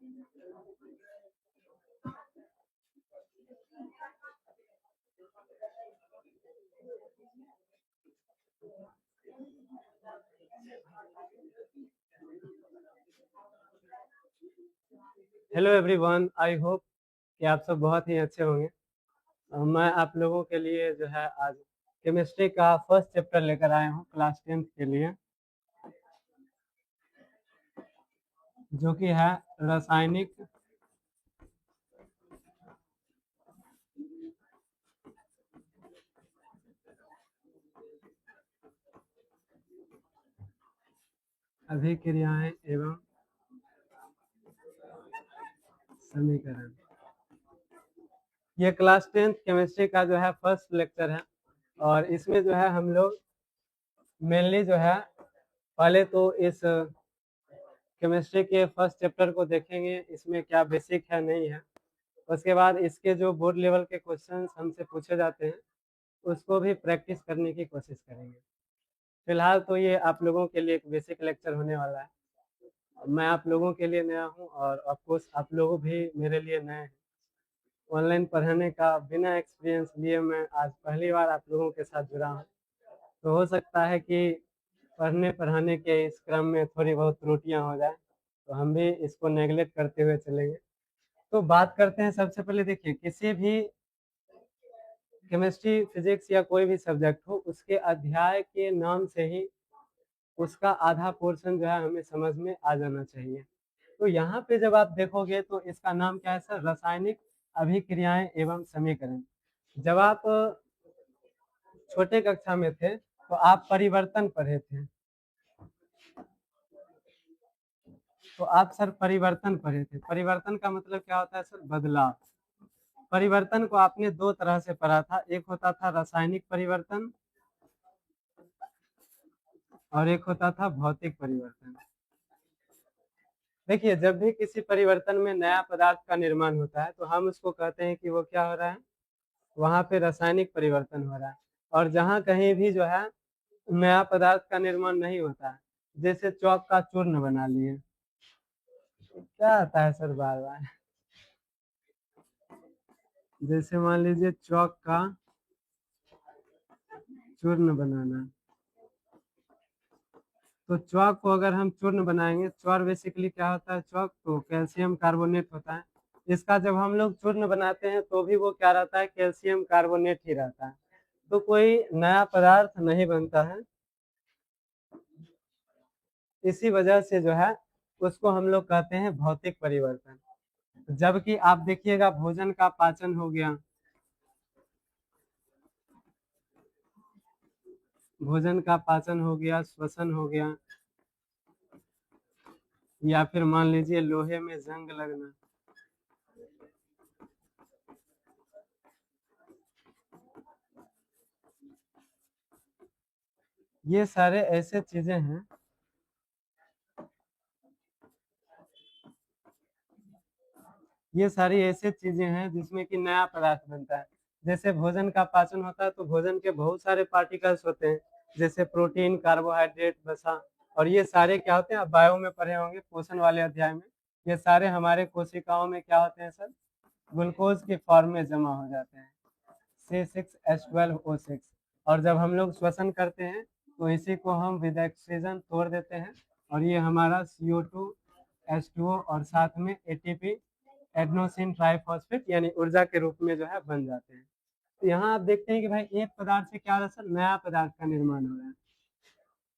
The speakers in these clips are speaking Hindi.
हेलो एवरीवन, आई होप कि आप सब बहुत ही अच्छे होंगे। मैं आप लोगों के लिए जो है आज केमिस्ट्री का फर्स्ट चैप्टर लेकर आया हूँ क्लास 10th के लिए, जो कि है रासायनिक अभिक्रियाएं एवं समीकरण। ये क्लास 10th केमिस्ट्री का जो है फर्स्ट लेक्चर है और इसमें जो है हम लोग मेनली जो है पहले तो इस केमिस्ट्री के फर्स्ट चैप्टर को देखेंगे, इसमें क्या बेसिक है नहीं है। उसके बाद इसके जो बोर्ड लेवल के क्वेश्चंस हमसे पूछे जाते हैं उसको भी प्रैक्टिस करने की कोशिश करेंगे। फिलहाल तो ये आप लोगों के लिए एक बेसिक लेक्चर होने वाला है। मैं आप लोगों के लिए नया हूँ और ऑफकोर्स आप लोग भी मेरे लिए नए हैं। ऑनलाइन पढ़ाने का बिना एक्सपीरियंस लिए मैं आज पहली बार आप लोगों के साथ जुड़ा हूँ, तो हो सकता है कि पढ़ने पढ़ाने के इस क्रम में थोड़ी बहुत त्रुटियाँ हो जाए, तो हम भी इसको नेगलेक्ट करते हुए चलेंगे। तो बात करते हैं, सबसे पहले देखिए, किसी भी केमिस्ट्री, फिजिक्स या कोई भी सब्जेक्ट हो, उसके अध्याय के नाम से ही उसका आधा पोर्शन जो है हमें समझ में आ जाना चाहिए। तो यहाँ पे जब आप देखोगे तो इसका नाम क्या है सर? रासायनिक अभिक्रियाएं एवं समीकरण। जब आप छोटे कक्षा में थे तो आप परिवर्तन पढ़े थे, तो आप सर परिवर्तन पढ़े थे। परिवर्तन का मतलब क्या होता है सर? बदलाव। परिवर्तन को आपने दो तरह से पढ़ा था, एक होता था रासायनिक परिवर्तन और एक होता था भौतिक परिवर्तन। देखिए, जब भी किसी परिवर्तन में नया पदार्थ का निर्माण होता है तो हम उसको कहते हैं कि वो क्या हो रहा है, वहां पे रासायनिक परिवर्तन हो रहा है। और जहाँ कहीं भी जो है नया पदार्थ का निर्माण नहीं होता है, जैसे चौक का चूर्ण बना लिए, क्या आता है सर बार बार, जैसे मान लीजिए चौक का चूर्ण बनाना, तो चौक को अगर हम चूर्ण बनाएंगे, चौर बेसिकली क्या होता है? चौक तो कैल्शियम कार्बोनेट होता है। इसका जब हम लोग चूर्ण बनाते हैं तो भी वो क्या रहता है? कैल्शियम कार्बोनेट ही रहता है। तो कोई नया पदार्थ नहीं बनता है, इसी वजह से जो है उसको हम लोग कहते हैं भौतिक परिवर्तन। जबकि आप देखिएगा, भोजन का पाचन हो गया, भोजन का पाचन हो गया, श्वसन हो गया, या फिर मान लीजिए लोहे में जंग लगना, ये सारे ऐसे चीजें हैं, ये सारी ऐसे चीजें हैं जिसमें कि नया पदार्थ बनता है। जैसे भोजन का पाचन होता है तो भोजन के बहुत सारे पार्टिकल्स होते हैं, जैसे प्रोटीन, कार्बोहाइड्रेट, वसा, और ये सारे क्या होते हैं? आप बायो में पढ़े होंगे पोषण वाले अध्याय में। ये सारे हमारे कोशिकाओं में क्या होते हैं सर? ग्लूकोज के फॉर्म में जमा हो जाते हैं, C6H12O6। और जब हम लोग श्वसन करते हैं तो इसी को हम विद ऑक्सीजन तोड़ देते हैं और ये हमारा CO2H2O और साथ में ATP, एडेनोसिन ट्राइफॉस्फेट, यानी ऊर्जा के रूप में जो है बन जाते हैं। तो यहाँ आप देखते हैं कि भाई एक पदार्थ से क्या हो रहा है सर? नया पदार्थ का निर्माण हो रहा है।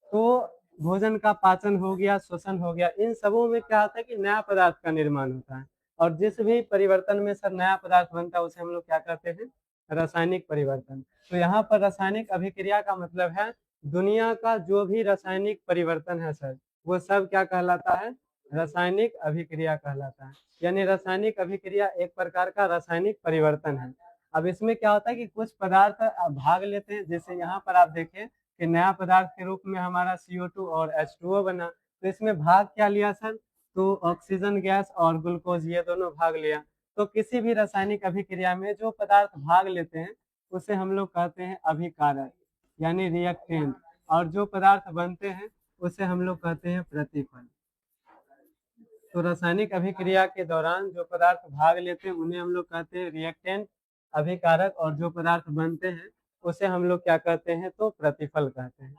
तो भोजन का पाचन हो गया, श्वसन हो गया, इन सबों में क्या होता है कि नया पदार्थ का निर्माण होता है। और जिस भी परिवर्तन में सर नया पदार्थ बनता है उसे हम लोग क्या कहते हैं? रासायनिक परिवर्तन। तो यहाँ पर रासायनिक अभिक्रिया का मतलब है दुनिया का जो भी रासायनिक परिवर्तन है सर, वो सब क्या कहलाता है? रासायनिक अभिक्रिया कहलाता है। यानी रासायनिक अभिक्रिया एक प्रकार का रासायनिक परिवर्तन है। अब इसमें क्या होता है कि कुछ पदार्थ भाग लेते हैं, जैसे यहाँ पर आप देखें कि नया पदार्थ के रूप में हमारा CO2 और H2O बना, तो इसमें भाग क्या लिया सर? तो ऑक्सीजन गैस और ग्लूकोज, ये दोनों भाग लिया। तो किसी भी रासायनिक अभिक्रिया में जो पदार्थ भाग लेते हैं उसे हम लोग कहते हैं अभिकारक, यानी रिएक्टेंट, और जो पदार्थ बनते हैं उसे हम लोग कहते हैं प्रतिफल। तो रासायनिक अभिक्रिया के दौरान जो पदार्थ भाग लेते हैं उन्हें हम लोग कहते हैं रिएक्टेंट, अभिकारक, और जो पदार्थ बनते हैं उसे हम लोग क्या कहते हैं, तो प्रतिफल कहते हैं।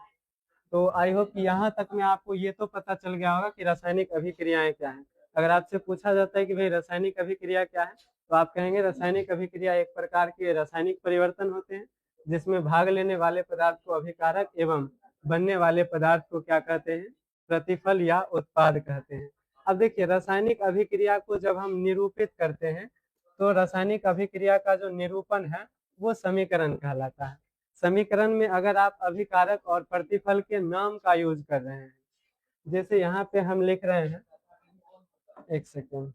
तो आई होप कि यहाँ तक में आपको ये तो पता चल गया होगा कि रासायनिक अभिक्रियाएं क्या हैं। अगर आपसे पूछा जाता है कि भाई रासायनिक अभिक्रिया क्या है, तो आप कहेंगे रासायनिक अभिक्रिया एक प्रकार के रासायनिक परिवर्तन होते हैं जिसमें भाग लेने वाले पदार्थ को अभिकारक एवं बनने वाले पदार्थ को क्या कहते हैं, प्रतिफल या उत्पाद कहते हैं। अब देखिए रासायनिक अभिक्रिया को जब हम निरूपित करते हैं तो रासायनिक अभिक्रिया का जो निरूपण है वो समीकरण कहलाता है। समीकरण में अगर आप अभिकारक और प्रतिफल के नाम का यूज कर रहे हैं, जैसे यहाँ पे हम लिख रहे हैं, एक सेकेंड,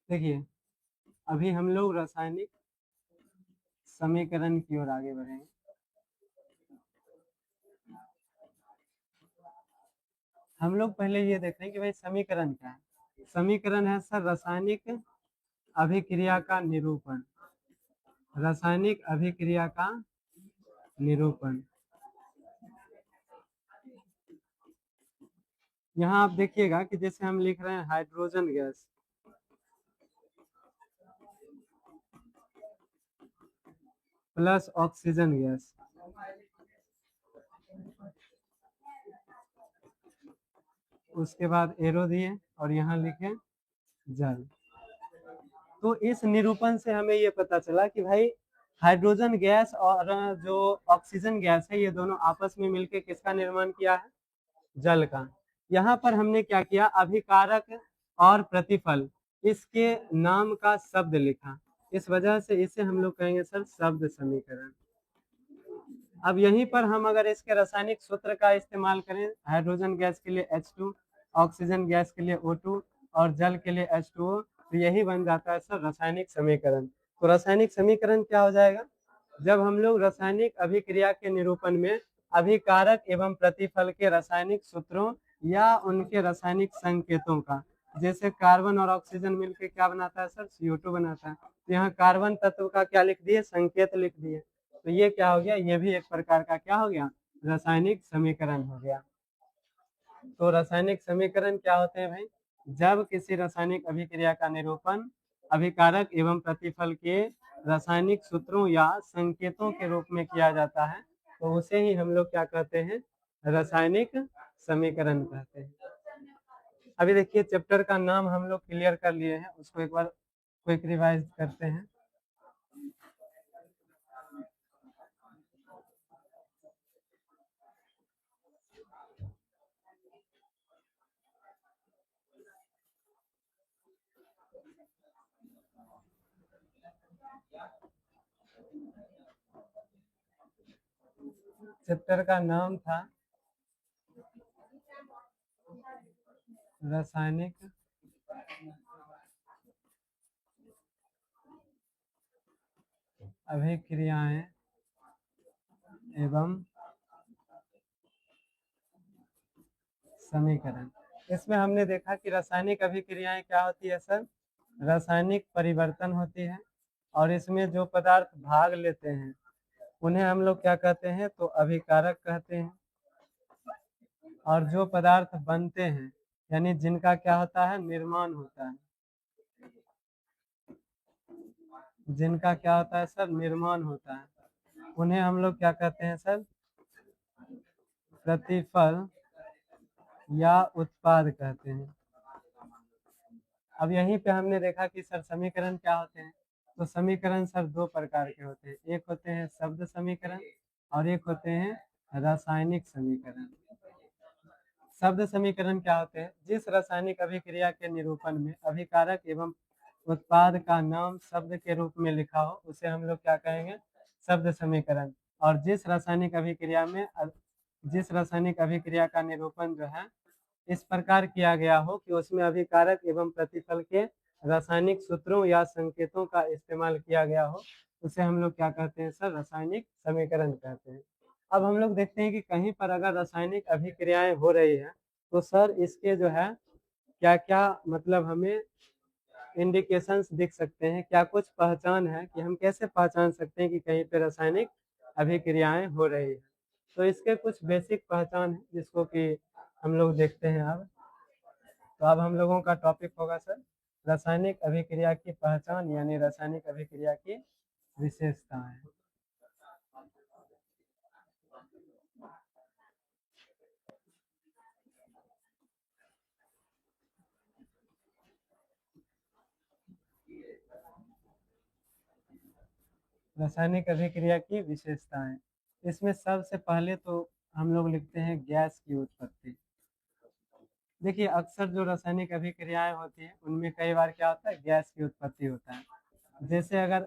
देखिए अभी हम लोग रासायनिक समीकरण की ओर आगे बढ़ेंगे। हम लोग पहले ये देख रहे हैं कि भाई समीकरण क्या है। समीकरण है सर रासायनिक अभिक्रिया का निरूपण, रासायनिक अभिक्रिया का निरूपण। यहाँ आप देखिएगा कि जैसे हम लिख रहे हैं hydrogen gas plus oxygen gas, उसके बाद एरो दिए और यहाँ लिखे जल। तो इस निरूपण से हमें ये पता चला कि भाई हाइड्रोजन गैस और जो ऑक्सीजन गैस है ये दोनों आपस में मिलकर किसका निर्माण किया है, जल का। यहाँ पर हमने क्या किया, अभिकारक और प्रतिफल इसके नाम का शब्द लिखा, इस वजह से इसे हम लोग कहेंगे सर शब्द समीकरण। अब यहीं पर हम अगर इसके रासायनिक सूत्र का इस्तेमाल करें, हाइड्रोजन गैस के लिए H2, ऑक्सीजन गैस के लिए O2 और जल के लिए H2O, तो यही बन जाता है सर रासायनिक समीकरण। तो रासायनिक समीकरण क्या हो जाएगा, जब हम लोग रासायनिक अभिक्रिया के निरूपण में अभिकारक एवं प्रतिफल के रासायनिक सूत्रों या उनके रासायनिक संकेतों का, जैसे कार्बन और ऑक्सीजन मिलकर क्या बनाता है सर, CO2 बनाता है, तो यहाँ कार्बन तत्व का क्या लिख दिए, संकेत लिख दिए। तो ये क्या हो गया, ये भी एक प्रकार का क्या हो गया, रासायनिक समीकरण हो गया। तो रासायनिक समीकरण क्या होते हैं भाई, जब किसी रासायनिक अभिक्रिया का निरूपण अभिकारक एवं प्रतिफल के रासायनिक सूत्रों या संकेतों के रूप में किया जाता है तो उसे ही हम लोग क्या कहते हैं, रासायनिक समीकरण कहते हैं। अभी देखिए चैप्टर का नाम हम लोग क्लियर कर लिए हैं, उसको एक बार क्विक रिवाइज करते हैं। चैप्टर का नाम था रासायनिक अभिक्रियाएं एवं समीकरण। इसमें हमने देखा कि रासायनिक अभिक्रियाएं क्या होती है सर, रासायनिक परिवर्तन होती है, और इसमें जो पदार्थ भाग लेते हैं उन्हें हम लोग क्या कहते हैं, तो अभिकारक कहते हैं। और जो पदार्थ बनते हैं यानी जिनका क्या होता है, निर्माण होता है, जिनका क्या होता है सर, निर्माण होता है, उन्हें हम लोग क्या कहते हैं सर, प्रतिफल या उत्पाद कहते हैं। अब यहीं पे हमने देखा कि सर समीकरण क्या होते हैं, तो समीकरण सर दो प्रकार के होते हैं, एक होते हैं शब्द समीकरण और एक होते हैं रासायनिक समीकरण। शब्द समीकरण क्या होते हैं, जिस रासायनिक अभिक्रिया के निरूपण में अभिकारक एवं उत्पाद का नाम शब्द के रूप में लिखा हो उसे हम लोग क्या कहेंगे, शब्द समीकरण। और जिस रासायनिक अभिक्रिया का निरूपण जो है इस प्रकार किया गया हो कि उसमें अभिकारक एवं प्रतिफल के रासायनिक सूत्रों या संकेतों का इस्तेमाल किया गया हो, उसे हम लोग क्या कहते हैं सर? रासायनिक समीकरण कहते हैं। अब हम लोग देखते हैं कि कहीं पर अगर रासायनिक अभिक्रियाएं हो रही है तो सर इसके जो है क्या क्या मतलब हमें इंडिकेशंस दिख सकते हैं, क्या कुछ पहचान है कि हम कैसे पहचान सकते हैं कि कहीं पे रासायनिक अभिक्रियाएं हो रही है। तो इसके कुछ बेसिक पहचान है जिसको कि हम लोग देखते हैं अब। तो अब हम लोगों का टॉपिक होगा सर रासायनिक अभिक्रिया की पहचान यानी रासायनिक अभिक्रिया की विशेषताएं। रासायनिक अभिक्रिया की विशेषताएं, इसमें सबसे पहले तो हम लोग लिखते हैं गैस की उत्पत्ति। देखिए अक्सर जो रासायनिक अभिक्रियाएं होती हैं उनमें कई बार क्या होता है, गैस की उत्पत्ति होता है। जैसे अगर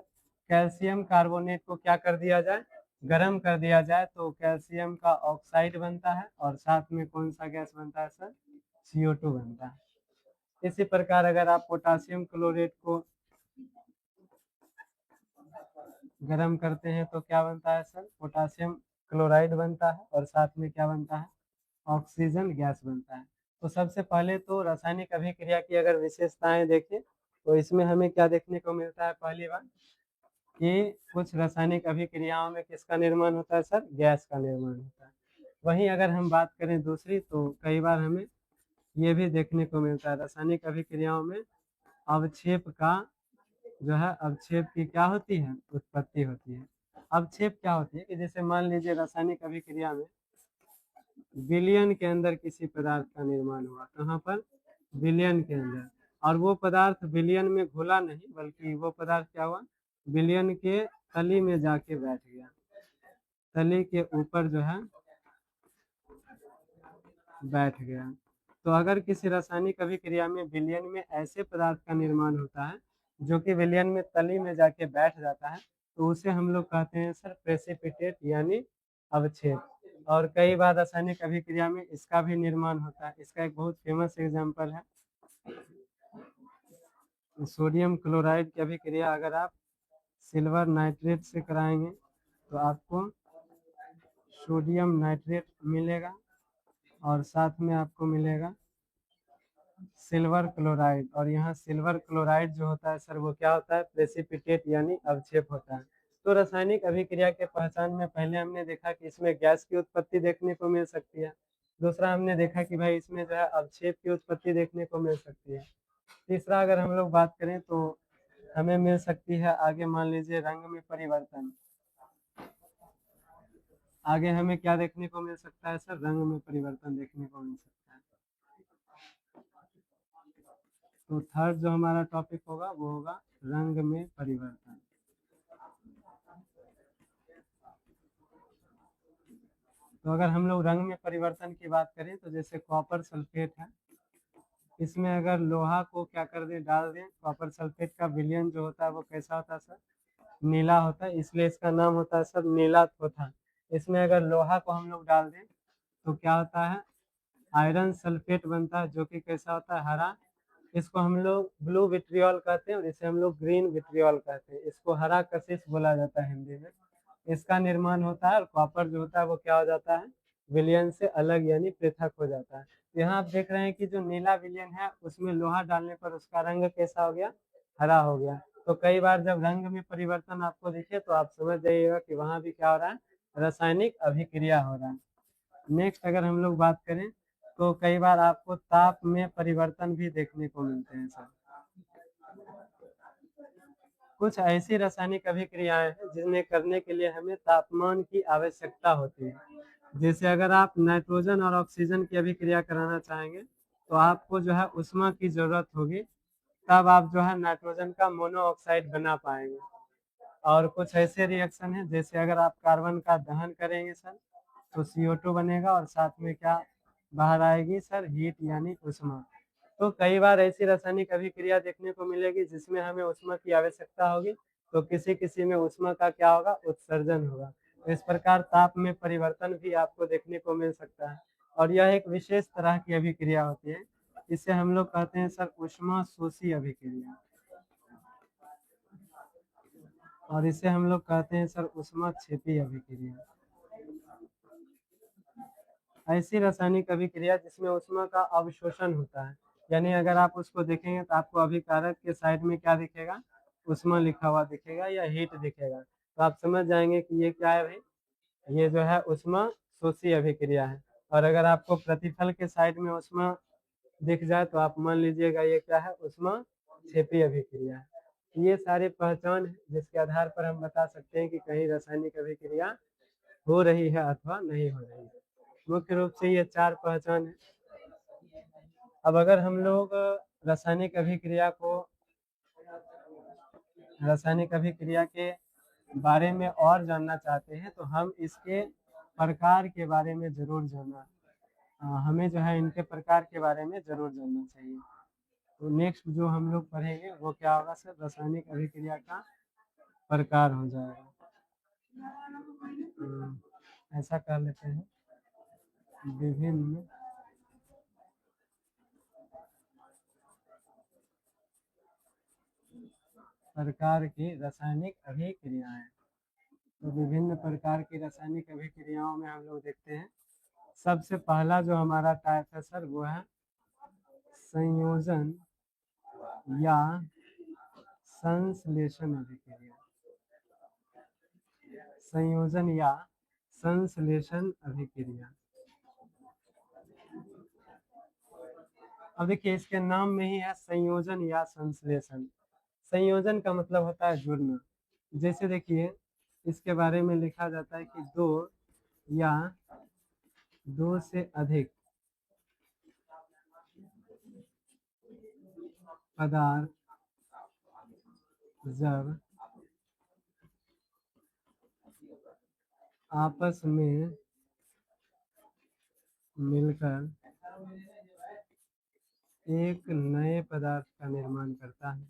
कैल्शियम कार्बोनेट को क्या कर दिया जाए, गर्म कर दिया जाए तो कैल्शियम का ऑक्साइड बनता है और साथ में कौन सा गैस बनता है सर? CO2 बनता है। इसी प्रकार अगर आप पोटासियम क्लोरेट को गर्म करते हैं तो क्या बनता है सर? पोटासियम क्लोराइड बनता है और साथ में क्या बनता है? ऑक्सीजन गैस बनता है। तो सबसे पहले तो रासायनिक अभिक्रिया की अगर विशेषताएं देखें तो इसमें हमें क्या देखने को मिलता है? पहली बात कि कुछ रासायनिक अभिक्रियाओं में किसका निर्माण होता है सर? गैस का निर्माण होता है। वहीं अगर हम बात करें दूसरी तो कई बार हमें ये भी देखने को मिलता है रासायनिक अभिक्रियाओं में अवक्षेप का जो है अवक्षेप की क्या होती है? उत्पत्ति होती है। अवक्षेप क्या होती है कि जैसे मान लीजिए रासायनिक अभिक्रिया में विलयन के अंदर किसी पदार्थ का निर्माण हुआ, कहाँ पर? विलयन के अंदर, और वो पदार्थ विलयन में घुला नहीं बल्कि वो पदार्थ क्या हुआ? विलयन के तली में जाके बैठ गया, तली के ऊपर जो है बैठ गया। तो अगर किसी रासायनिक अभिक्रिया में विलयन में ऐसे पदार्थ का निर्माण होता है जो कि विलयन में तली में जाके बैठ जाता है तो उसे हम लोग कहते हैं सर प्रेसिपिटेट यानी अवक्षेप। और कई बार रासायनिक अभिक्रिया में इसका भी निर्माण होता है। इसका एक बहुत फेमस एग्जाम्पल है सोडियम क्लोराइड की अभिक्रिया। अगर आप सिल्वर नाइट्रेट से कराएंगे तो आपको सोडियम नाइट्रेट मिलेगा और साथ में आपको मिलेगा सिल्वर क्लोराइड। और यहाँ सिल्वर क्लोराइड जो होता है सर वो क्या होता है? प्रेसिपिटेट यानी अवक्षेप होता है। तो रासायनिक अभिक्रिया के पहचान में पहले हमने देखा कि इसमें गैस की उत्पत्ति देखने को मिल सकती है। दूसरा हमने देखा कि भाई इसमें जो है अवक्षेप की उत्पत्ति देखने को मिल सकती है। तीसरा अगर हम लोग बात करें तो हमें मिल सकती है आगे मान लीजिए रंग में परिवर्तन। आगे हमें क्या देखने को मिल सकता है सर? रंग में परिवर्तन देखने को मिल सकता है। तो थर्ड जो हमारा टॉपिक होगा वो होगा रंग में परिवर्तन। तो अगर हम लोग रंग में परिवर्तन की बात करें तो जैसे कॉपर सल्फेट है, इसमें अगर लोहा को क्या कर दें, डाल दें, कॉपर सल्फेट का विलयन जो होता है वो कैसा होता है सर? नीला होता है, इसलिए इसका नाम होता है सर नीला थोथा। इसमें अगर लोहा को हम लोग डाल दें तो क्या होता है? आयरन सल्फेट बनता है जो कि कैसा होता है? हरा। इसको हम लोग ब्लू विट्रियल कहते हैं और इसे हम लोग ग्रीन विट्रियल कहते हैं। इसको हरा कशिश बोला जाता है हिंदी में। इसका निर्माण होता है और कॉपर जो होता है वो क्या हो जाता है? विलयन से अलग यानी पृथक हो जाता है। यहाँ आप देख रहे हैं कि जो नीला विलयन है उसमें लोहा डालने पर उसका रंग कैसा हो गया? हरा हो गया। तो कई बार जब रंग में परिवर्तन आपको दिखे तो आप समझ जाइएगा कि वहाँ भी क्या हो रहा है? रासायनिक अभिक्रिया हो रहा है। नेक्स्ट अगर हम लोग बात करें तो कई बार आपको ताप में परिवर्तन भी देखने को मिलते हैं सर। कुछ ऐसी रासायनिक अभिक्रियाएं हैं जिन्हें करने के लिए हमें तापमान की आवश्यकता होती है। जैसे अगर आप नाइट्रोजन और ऑक्सीजन की अभिक्रिया कराना चाहेंगे तो आपको जो है उष्मा की जरूरत होगी, तब आप जो है नाइट्रोजन का मोनोऑक्साइड बना पाएंगे। और कुछ ऐसे रिएक्शन है जैसे अगर आप कार्बन का दहन करेंगे सर तो CO2 बनेगा और साथ में क्या बाहर आएगी सर? हीट यानी उष्मा। तो कई बार ऐसी रासायनिक अभिक्रिया देखने को मिलेगी जिसमें हमें उष्मा की आवश्यकता होगी, तो किसी किसी में उष्मा का क्या होगा? उत्सर्जन होगा। तो इस प्रकार ताप में परिवर्तन भी आपको देखने को मिल सकता है। और यह एक विशेष तरह की अभिक्रिया होती है। इसे हम लोग कहते हैं सर ऊष्मा शोषी अभिक्रिया, और इसे हम लोग कहते हैं सर ऊष्मा क्षेपी अभिक्रिया। ऐसी रासायनिक अभिक्रिया जिसमें ऊष्मा का अवशोषण होता है, यानी अगर आप उसको देखेंगे तो आपको अभिकारक के साइड में क्या दिखेगा, ऊष्मा लिखा हुआ दिखेगा या हीट दिखेगा, तो आप समझ जाएंगे कि ये क्या है भाई, ये जो है ऊष्मा शोषी अभिक्रिया है। और अगर आपको प्रतिफल के साइड में ऊष्मा दिख जाए तो आप मान लीजिएगा ये क्या है, ऊष्मा क्षेपी अभिक्रिया है। ये सारी पहचान है जिसके आधार पर हम बता सकते हैं कि कहीं रासायनिक अभिक्रिया हो रही है अथवा नहीं हो रही है। मुख्य रूप से ये 4 पहचान है। अब अगर हम लोग रासायनिक अभिक्रिया के बारे में और जानना चाहते हैं तो हम इसके प्रकार के बारे में जरूर जानना, हमें जो है इनके प्रकार के बारे में जरूर जानना चाहिए। तो नेक्स्ट जो हम लोग पढ़ेंगे वो क्या होगा सर, रासायनिक अभिक्रिया का प्रकार हो जाएगा। ऐसा कर लेते हैं, विभिन्न प्रकार की रासायनिक अभिक्रियाएं। तो विभिन्न प्रकार की रासायनिक अभिक्रियाओं में हम लोग देखते हैं, सबसे पहला जो हमारा टाइप है सर वो है संयोजन या संश्लेषण अभिक्रिया। संयोजन या संश्लेषण अभिक्रिया। अब देखिए इसके नाम में ही है संयोजन या संश्लेषण। संयोजन का मतलब होता है जुड़ना। जैसे देखिए इसके बारे में लिखा जाता है कि दो या दो से अधिक पदार्थ जब आपस में मिलकर एक नए पदार्थ का निर्माण करता है,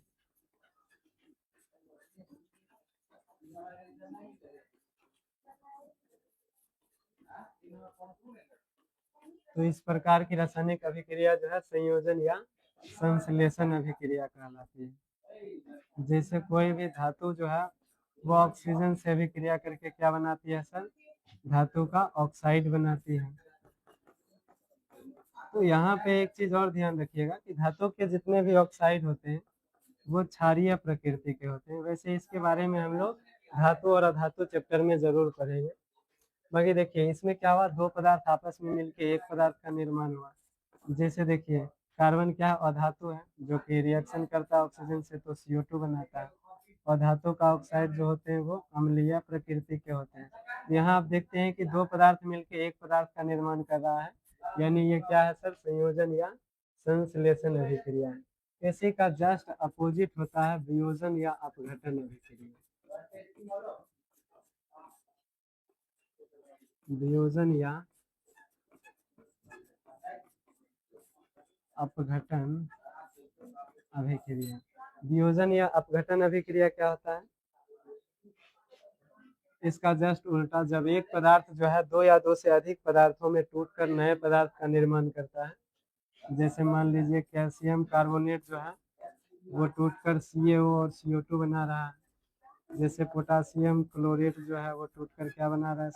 तो इस प्रकार की रासायनिक अभिक्रिया जो है संयोजन या संश्लेषण अभिक्रिया कहलाती है। जैसे कोई भी धातु जो है वो ऑक्सीजन से अभिक्रिया करके क्या बनाती है सर, धातु का ऑक्साइड बनाती है। तो यहाँ पे एक चीज और ध्यान रखिएगा कि धातु के जितने भी ऑक्साइड होते हैं वो क्षारीय प्रकृति के होते हैं। वैसे इसके बारे में हम लोग धातु और अधातु चैप्टर में जरूर पढ़ेंगे। बाकी देखिए इसमें क्या हुआ, दो पदार्थ आपस में मिलकर एक पदार्थ का निर्माण हुआ। जैसे देखिए कार्बन क्या है, अधातु है जो कि रिएक्शन करता है ऑक्सीजन से तो CO2 बनाता है, और धातु का ऑक्साइड जो होते हैं वो अम्लीय प्रकृति के होते हैं। यहाँ आप देखते हैं कि दो पदार्थ मिलकर एक पदार्थ का निर्माण कर रहा है, यानी ये क्या है सर, संयोजन या संश्लेषण अभिक्रिया है। इसी का जस्ट अपोजिट होता है वियोजन या अपघटन अभिक्रिया। वियोजन या अपघटन अभिक्रिया। वियोजन या अपघटन अभिक्रिया क्या होता है, इसका जस्ट उल्टा, जब एक पदार्थ जो है दो या दो से अधिक पदार्थों में टूटकर नए पदार्थ का निर्माण करता है। जैसे मान लीजिए कैल्शियम कार्बोनेट जो है वो टूटकर CaO और CO2 बना रहा है। जैसे पोटासियम क्लोरेट जो है वो टूटकर क्या बना रहा है,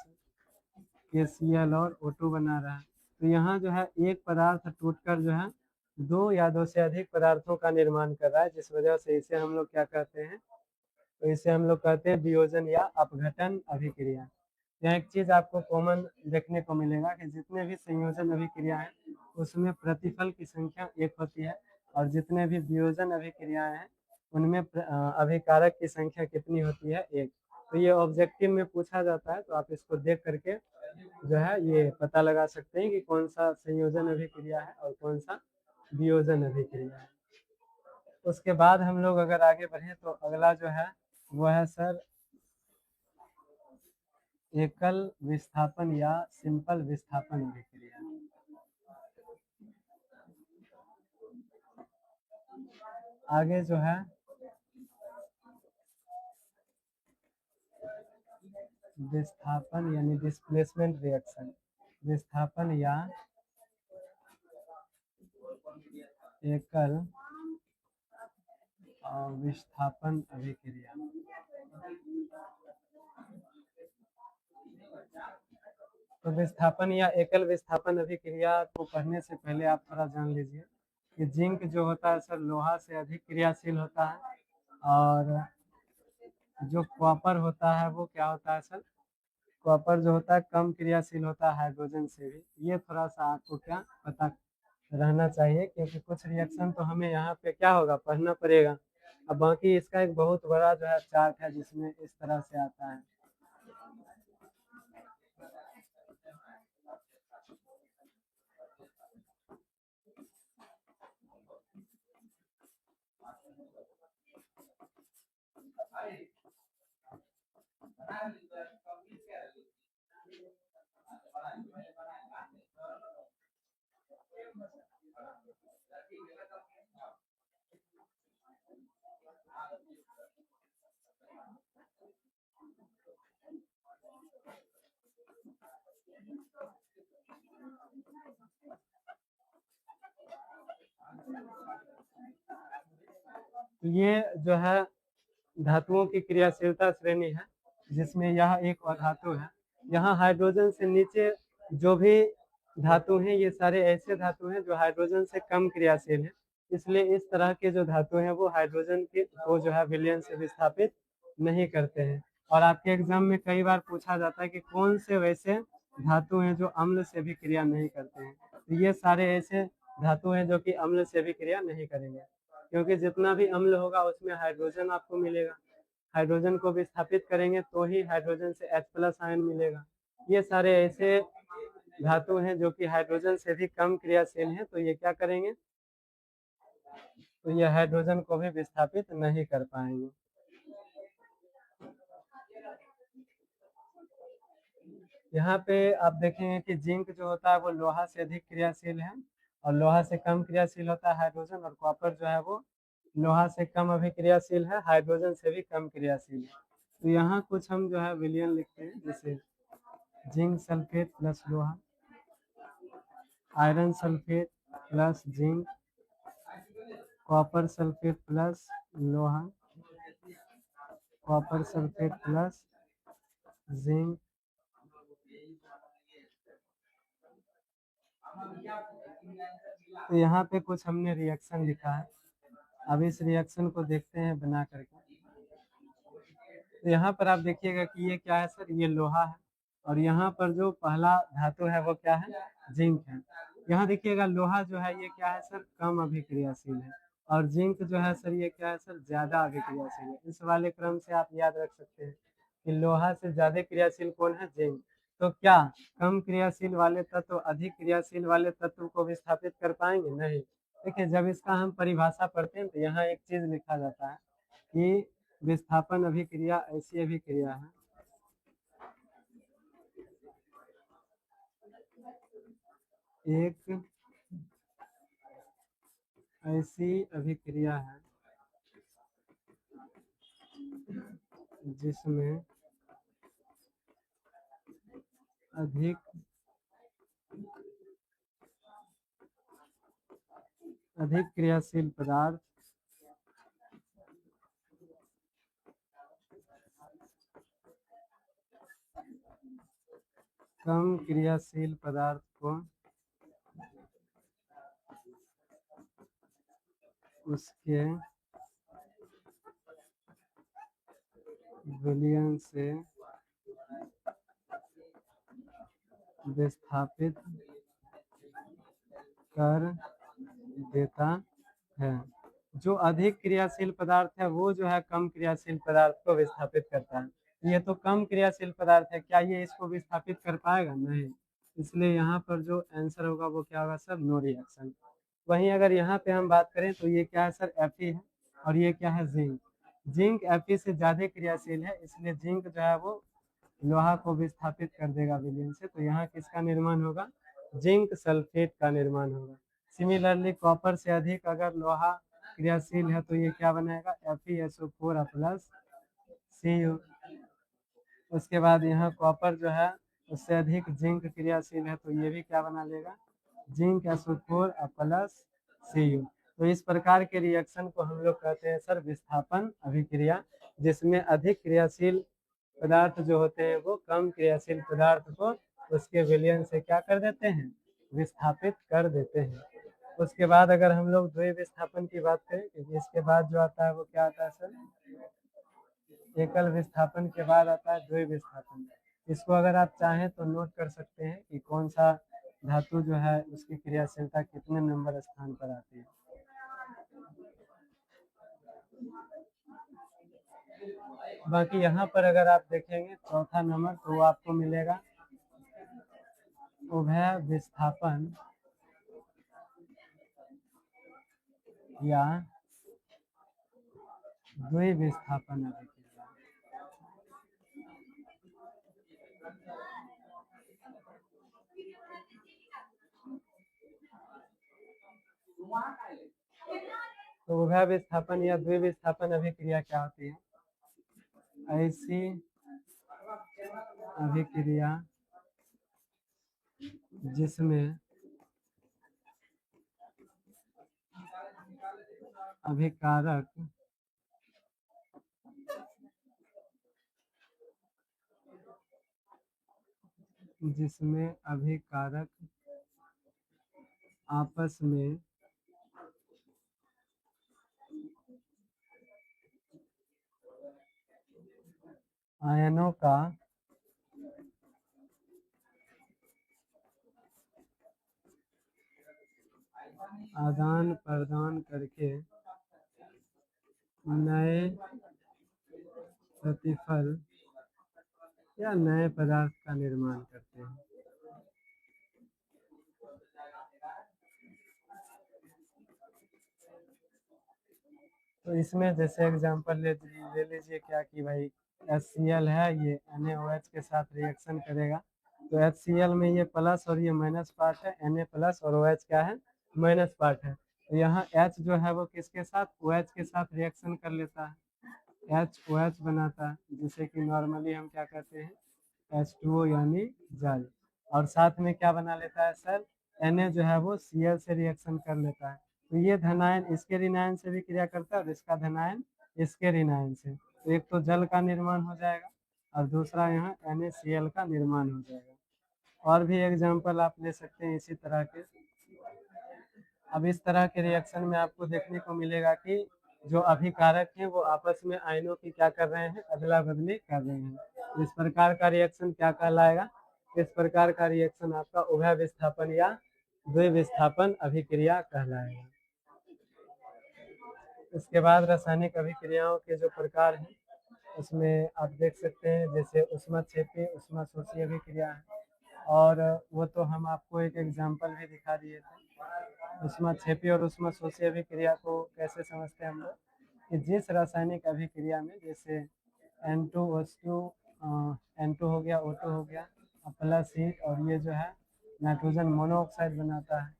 KCl और O2 बना रहा है। तो यहाँ जो है एक पदार्थ टूटकर जो है दो या दो से अधिक पदार्थों का निर्माण कर रहा है, जिस वजह से इसे हम लोग क्या कहते हैं, तो इसे हम लोग कहते हैं वियोजन या अपघटन अभिक्रिया। यहाँ एक चीज आपको कॉमन देखने को मिलेगा कि जितने भी संयोजन अभिक्रिया है उसमें प्रतिफल की संख्या एक होती है, और जितने भी वियोजन अभिक्रियाएं हैं उनमें अभिकारक की संख्या कितनी होती है, एक। तो ये ऑब्जेक्टिव में पूछा जाता है, तो आप इसको देख करके जो है ये पता लगा सकते हैं कि कौन सा संयोजन अभिक्रिया है और कौन सा वियोजन अभिक्रिया है। उसके बाद हम लोग अगर आगे बढ़े तो अगला जो है वो है सर एकल विस्थापन या सिंपल विस्थापन अभिक्रिया। आगे जो है विस्थापन यानी डिस्प्लेसमेंट रिएक्शन, विस्थापन या एकल विस्थापन अभिक्रिया। तो विस्थापन या एकल विस्थापन अभिक्रिया को पढ़ने से पहले आप थोड़ा जान लीजिए कि जिंक जो होता है सर लोहा से अधिक क्रियाशील होता है, और जो कॉपर होता है वो क्या होता है सर, कॉपर जो होता है कम क्रियाशील होता है हाइड्रोजन से भी। ये थोड़ा सा आपको क्या पता रहना चाहिए, क्योंकि कुछ रिएक्शन तो हमें यहाँ पे क्या होगा पढ़ना पड़ेगा। अब बाकी इसका एक बहुत बड़ा जो है चार्ट है जिसमें इस तरह से आता है। ये जो है धातुओं की क्रियाशीलता श्रेणी है, जिसमें यह एक और धातु है। यहाँ हाइड्रोजन से नीचे जो भी धातु हैं ये सारे ऐसे धातु हैं जो हाइड्रोजन से कम क्रियाशील हैं। इसलिए इस तरह के जो धातु हैं वो हाइड्रोजन के को जो है विलयन से विस्थापित नहीं करते हैं। और आपके एग्जाम में कई बार पूछा जाता है कि कौन से वैसे धातु हैं जो अम्ल से भी क्रिया नहीं करते हैं। तो ये सारे ऐसे धातु हैं जो कि अम्ल से भी क्रिया नहीं करेंगे, क्योंकि जितना भी अम्ल होगा उसमें हाइड्रोजन आपको मिलेगा। हाइड्रोजन को विस्थापित करेंगे तो ही हाइड्रोजन से H+ आयन मिलेगा। ये सारे ऐसे धातु हैं जो कि हाइड्रोजन से भी कम क्रियाशील हैं, तो ये क्या करेंगे, तो ये हाइड्रोजन को भी विस्थापित नहीं कर पाएंगे। यहाँ पे आप देखेंगे कि जिंक जो होता है वो लोहा से अधिक क्रियाशील है, और लोहा से कम क्रियाशील होता है हाइड्रोजन, और कॉपर जो है वो लोहा से कम अभिक्रियाशील है, हाइड्रोजन से भी कम क्रियाशील है। तो यहाँ कुछ हम जो है विलयन लिखते हैं, जैसे जिंक सल्फेट प्लस लोहा, iron sulphate plus zinc, copper sulphate plus लोहा, कॉपर सल्फेट प्लस जिंक। तो यहाँ पे कुछ हमने रिएक्शन लिखा है, अब इस रिएक्शन को देखते हैं बना करके। तो यहाँ पर आप देखिएगा कि ये क्या है सर, ये लोहा है, और यहाँ पर जो पहला धातु है वो क्या है, जिंक है। यहाँ देखिएगा लोहा जो है ये क्या है सर, कम अभिक्रियाशील है, और जिंक जो है सर ये क्या है सर, ज्यादा अभिक्रियाशील है। इस वाले क्रम से आप याद रख सकते हैं कि लोहा से ज्यादा क्रियाशील कौन है, जिंक। तो क्या कम क्रियाशील वाले तत्व अधिक क्रियाशील वाले तत्व को विस्थापित कर पाएंगे, नहीं। देखिए जब इसका हम परिभाषा पढ़ते हैं तो यहाँ एक चीज लिखा जाता है कि विस्थापन अभिक्रिया ऐसी अभिक्रिया है एक ऐसी अभिक्रिया है जिसमें अधिक क्रियाशील पदार्थ कम क्रियाशील पदार्थ को उसके विलयन से विस्थापित कर देता है। जो अधिक क्रियाशील पदार्थ है वो जो है कम क्रियाशील पदार्थ को विस्थापित करता है। ये तो कम क्रियाशील पदार्थ है, क्या ये इसको विस्थापित कर पाएगा, नहीं। इसलिए यहाँ पर जो आंसर होगा वो क्या होगा सर, नो रिएक्शन। वहीं अगर यहाँ पे हम बात करें तो ये क्या है सर, Fe है, और ये क्या है, जिंक। जिंक Fe से ज्यादा क्रियाशील है, इसलिए जिंक जो है वो लोहा को विस्थापित कर देगा विलयन से। तो यहाँ किसका निर्माण होगा, जिंक सल्फेट का निर्माण होगा। सिमिलरली कॉपर से अधिक अगर लोहा क्रियाशील है तो ये क्या बनाएगा, FeSO4 प्लस Cu। उसके बाद यहाँ कॉपर जो है उससे अधिक जिंक क्रियाशील है तो ये भी क्या बना लेगा, जिंक SO4 प्लस Cu। तो इस प्रकार के रिएक्शन को हम लोग कहते हैं सर विस्थापन अभिक्रिया, जिसमें अधिक क्रियाशील पदार्थ जो होते हैं वो कम क्रियाशील पदार्थ को उसके विलयन से क्या कर देते हैं, विस्थापित कर देते हैं। उसके बाद अगर हम लोग द्वैय विस्थापन की बात करें, क्योंकि इसके बाद जो आता है वो क्या आता है सर, एकल विस्थापन के बाद आता है द्वैय विस्थापन। इसको अगर आप चाहें तो नोट कर सकते हैं कि कौन सा धातु जो है उसकी क्रियाशीलता कितने नंबर स्थान पर आती है। बाकी यहाँ पर अगर आप देखेंगे चौथा नंबर तो वो आपको मिलेगा उभय विस्थापन या द्वैय विस्थापन अभिक्रिया। तो उभय विस्थापन या द्वैय विस्थापन अभिक्रिया क्या होती है, ऐसी अभिक्रिया जिसमें अभिकारक आपस में आयनों का आदान प्रदान करके नए प्रतिफल या नए पदार्थ का निर्माण करते हैं। तो इसमें जैसे एग्जांपल ले लीजिए क्या कि भाई HCl है, ये NaOH के साथ रिएक्शन करेगा, तो HCl में ये प्लस और ये माइनस पार्ट है, Na प्लस और OH क्या है, माइनस पार्ट है। तो यहाँ H जो है वो किसके साथ, OH के साथ रिएक्शन कर लेता है, HOH बनाता है, जिसे कि नॉर्मली हम क्या कहते हैं H2O यानी जल। और साथ में क्या बना लेता है सर, Na जो है वो Cl से रिएक्शन कर लेता है। तो ये धनायन इसके ऋणायन से भी क्रिया करता है और इसका धनायन इसके ऋणायन से, तो एक तो जल का निर्माण हो जाएगा और दूसरा यहाँ NaCl का निर्माण हो जाएगा। और भी एग्जाम्पल आप ले सकते हैं इसी तरह के। अब इस तरह के रिएक्शन में आपको देखने को मिलेगा कि जो अभिकारक हैं वो आपस में आयनों की क्या कर रहे हैं, अदला बदली कर रहे हैं। इस प्रकार का रिएक्शन क्या कहलाएगा, इस प्रकार का रिएक्शन आपका उभय विस्थापन या द्वैय विस्थापन अभिक्रिया कहलाएगा। इसके बाद रासायनिक अभिक्रियाओं के जो प्रकार हैं उसमें आप देख सकते हैं जैसे ऊष्माक्षेपी ऊष्माशोषी अभिक्रिया है, और वो तो हम आपको एक एग्जाम्पल भी दिखा दिए थे। ऊष्माक्षेपी और ऊष्माशोषी अभिक्रिया को कैसे समझते हैं हम लोग, कि जिस रासायनिक अभिक्रिया में जैसे N2O2 N2 हो गया, O2 हो गया प्लस हीट, और ये जो है नाइट्रोजन मोनोऑक्साइड बनाता है,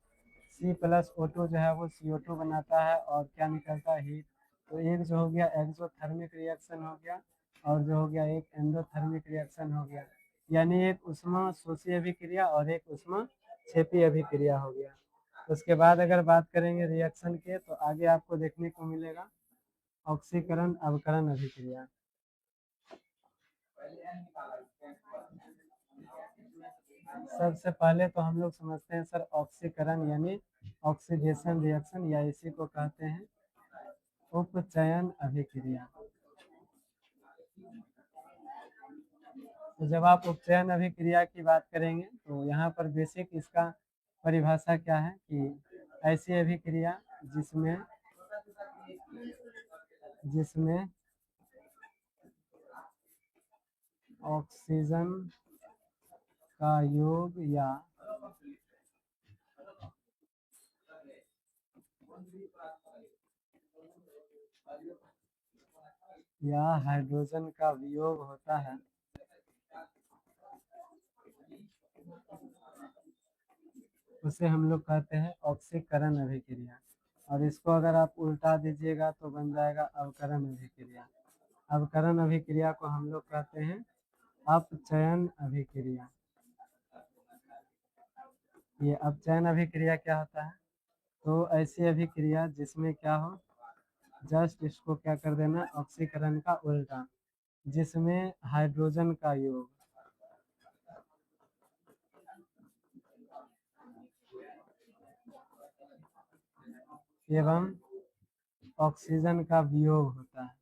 C प्लस O2 जो है वो CO2 बनाता है और क्या निकलता है, हीट। तो एक जो हो गया एक्सोथर्मिक रिएक्शन हो गया और जो हो गया एक एंडोथर्मिक रिएक्शन हो गया, यानी एक ऊष्मा शोषी अभिक्रिया और एक ऊष्मा क्षेपी अभिक्रिया हो गया। उसके बाद अगर बात करेंगे रिएक्शन के तो आगे आपको देखने को मिलेगा ऑक्सीकरण अवकरण अभिक्रिया। सबसे पहले तो हम लोग समझते हैं सर ऑक्सीकरण यानी ऑक्सीडेशन रिएक्शन, या इसी को कहते हैं उपचयन अभिक्रिया। तो जब आप उपचयन अभिक्रिया की बात करेंगे तो यहाँ पर बेसिक इसका परिभाषा क्या है कि ऐसी अभिक्रिया जिसमें ऑक्सीजन का योग या हाइड्रोजन का वियोग होता है, उसे हम लोग कहते हैं ऑक्सीकरण अभिक्रिया। और इसको अगर आप उल्टा दीजिएगा तो बन जाएगा अवकरण अभिक्रिया। अवकरण अभिक्रिया को हम लोग कहते हैं अपचयन अभिक्रिया। ये अपचयन अभिक्रिया क्या होता है, तो ऐसी अभिक्रिया जिसमें क्या हो, जस्ट इसको क्या कर देना, ऑक्सीकरण का उल्टा, जिसमें हाइड्रोजन का योग एवं ऑक्सीजन का वियोग होता है।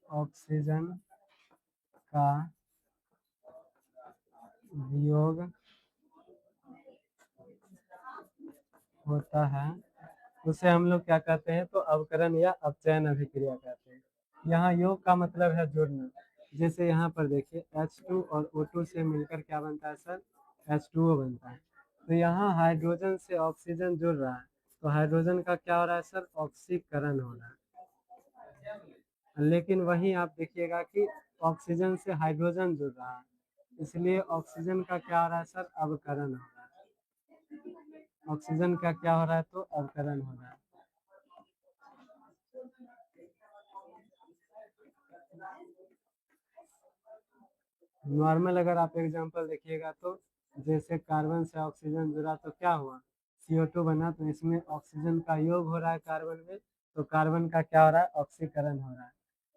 ऑक्सीजन का वियोग होता है, उसे हम लोग क्या कहते हैं, तो अवकरण या अपचयन अभिक्रिया कहते हैं। यहाँ योग का मतलब है जुड़ना। जैसे यहाँ पर देखिए H2 और O2 से मिलकर क्या बनता है सर, H2O बनता है। तो यहाँ हाइड्रोजन से ऑक्सीजन जुड़ रहा है, तो हाइड्रोजन का क्या हो रहा है सर, ऑक्सीकरण हो रहा है। लेकिन वहीं आप देखिएगा कि ऑक्सीजन से हाइड्रोजन जुड़ रहा है, इसलिए ऑक्सीजन का क्या हो रहा है सर, अवकरण हो रहा है। ऑक्सीजन का क्या हो रहा है, तो अवकरण हो रहा है। नॉर्मल अगर आप एग्जांपल देखिएगा तो जैसे कार्बन से ऑक्सीजन जुड़ा तो क्या हुआ, CO2 बना, तो इसमें ऑक्सीजन का योग हो रहा है कार्बन में, तो कार्बन का क्या हो रहा है, ऑक्सीकरण हो रहा है।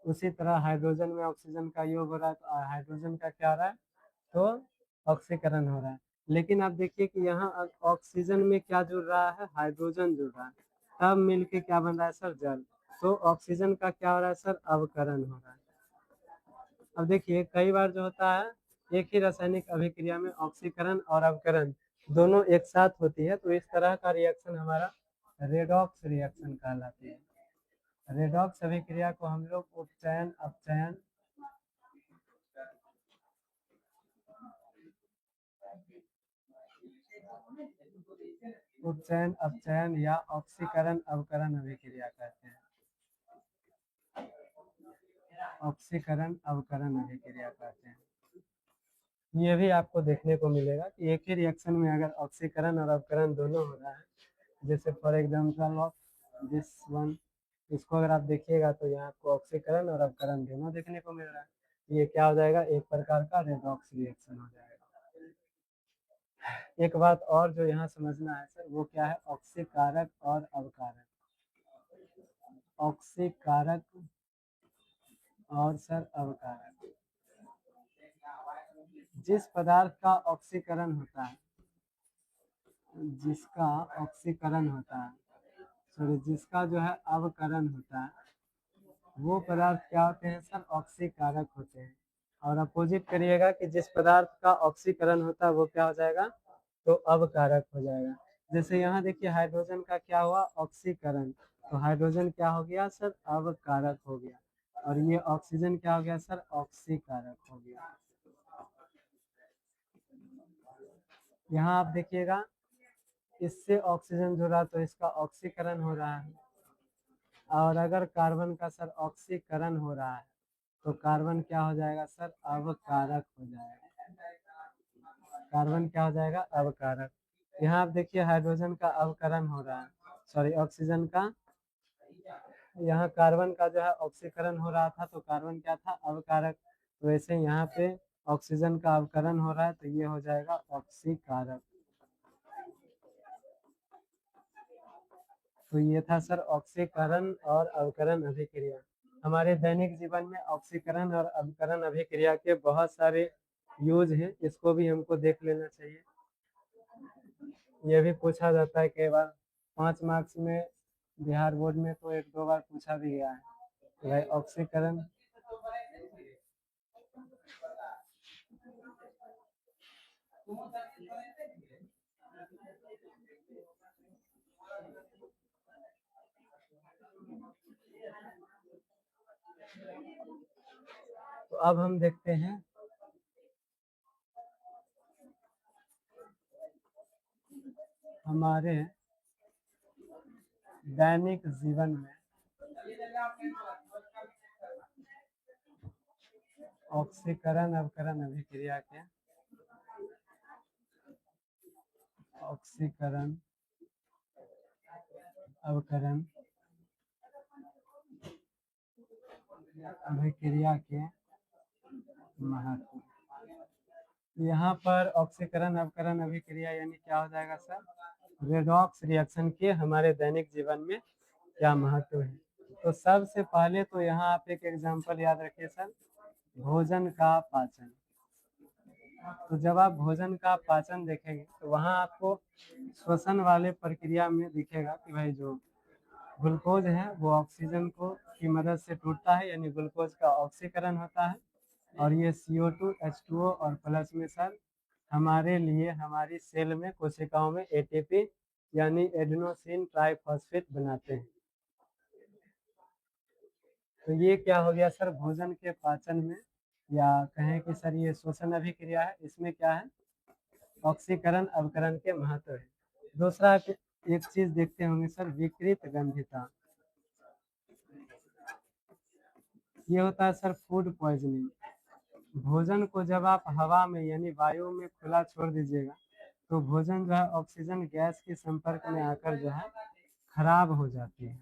उसी तरह हाइड्रोजन में ऑक्सीजन का योग हो रहा है, तो हाइड्रोजन का क्या हो रहा है, तो ऑक्सीकरण हो रहा है। लेकिन आप देखिए कि यहाँ ऑक्सीजन में क्या जुड़ रहा है, हाइड्रोजन जुड़ रहा है, तब मिलके क्या बन रहा है सर, जल। तो ऑक्सीजन का क्या हो रहा है सर, अवकरण हो रहा है। अब देखिए कई बार जो होता है, एक ही रासायनिक अभिक्रिया में ऑक्सीकरण और अवकरण दोनों एक साथ होती है, तो इस तरह का रिएक्शन हमारा रेडॉक्स रिएक्शन कहलाती है। रेडॉक्स अभिक्रिया को हम लोग उपचयन अपचयन उपचयन अपचयन या ऑक्सीकरण अवकरण अभिक्रिया कहते हैं। ऑक्सीकरण अवकरण अभिक्रिया कहते हैं। ये भी आपको देखने को मिलेगा कि एक ही रिएक्शन में अगर ऑक्सीकरण और अवकरण दोनों हो रहा है, जैसे for example of this one, इसको अगर आप देखिएगा तो यहाँ आपको ऑक्सीकरण और अवकरण दोनों देखने को मिल रहा है। ये क्या हो जाएगा, एक प्रकार का रेडॉक्स रिएक्शन हो जाएगा। एक बात और जो यहाँ समझना है सर, वो क्या है, ऑक्सीकारक और अवकारक। ऑक्सीकारक और सर अवकारक, जिस पदार्थ का ऑक्सीकरण होता है, जिसका ऑक्सीकरण होता है, सॉरी जिसका जो है अवकरण होता है, वो पदार्थ क्या होते हैं सर, ऑक्सीकारक होते हैं। और अपोजिट करिएगा कि जिस पदार्थ का ऑक्सीकरण होता है वो क्या हो जाएगा, तो अवकारक हो जाएगा। जैसे यहाँ देखिए हाइड्रोजन का क्या हुआ, ऑक्सीकरण, तो हाइड्रोजन क्या हो गया सर, अवकारक हो गया। और ये ऑक्सीजन क्या हो गया सर, ऑक्सीकारक हो गया। यहाँ आप देखिएगा इससे ऑक्सीजन जुड़ा तो इसका ऑक्सीकरण हो रहा है, और अगर कार्बन का सर ऑक्सीकरण हो रहा है तो कार्बन क्या हो जाएगा सर, अवकारक हो जाएगा। कार्बन क्या हो जाएगा, अवकारक। यहाँ आप देखिए हाइड्रोजन का अवकरण हो रहा है, सॉरी ऑक्सीजन का, यहाँ कार्बन का जो है ऑक्सीकरण हो रहा था तो कार्बन क्या था, अवकारक। तो वैसे यहाँ पे ऑक्सीजन का अवकरण हो रहा है तो ये हो जाएगा ऑक्सीकारक। तो ये था सर ऑक्सीकरण और अवकरण अभिक्रिया। हमारे दैनिक जीवन में ऑक्सीकरण और अवकरण अभिक्रिया के बहुत सारे यूज हैं, इसको भी हमको देख लेना चाहिए। ये भी पूछा जाता है कई बार 5 मार्क्स में, बिहार बोर्ड में तो 1-2 बार पूछा भी गया है कि भाई ऑक्सीकरण, तो अब हम देखते हैं हमारे दैनिक जीवन में ऑक्सीकरण अवकरण अभिक्रिया के, ऑक्सीकरण अवकरण अभिक्रिया के महत्व। यहाँ पर ऑक्सीकरण अवकरण अभिक्रिया यानी क्या हो जाएगा सर, रेडॉक्स रिएक्शन के हमारे दैनिक जीवन में क्या महत्व है। तो सबसे पहले तो यहाँ आप एक एग्जांपल याद रखिए सर, भोजन का पाचन। तो जब आप भोजन का पाचन देखेंगे तो वहाँ आपको श्वसन वाले प्रक्रिया में दिखेगा कि भाई जो ग्लूकोज है वो ऑक्सीजन को की मदद से टूटता है, यानी ग्लूकोज का ऑक्सीकरण होता है। और ये CO2 H2O और प्लस में सर हमारे लिए हमारी सेल में कोशिकाओं में ATP यानी एडेनोसिन ट्राइफॉस्फेट बनाते हैं। तो ये क्या हो गया सर, भोजन के पाचन में, या कहें कि सर ये श्वसन अभिक्रिया है, इसमें क्या है, ऑक्सीकरण अवकरण के महत्व है। दूसरा एक चीज देखते होंगे सर, विकृत गंधिता। ये होता है सर फूड पॉइजनिंग। भोजन को जब आप हवा में यानी वायु में खुला छोड़ दीजिएगा तो भोजन जो है ऑक्सीजन गैस के संपर्क में आकर जो है खराब हो जाती है,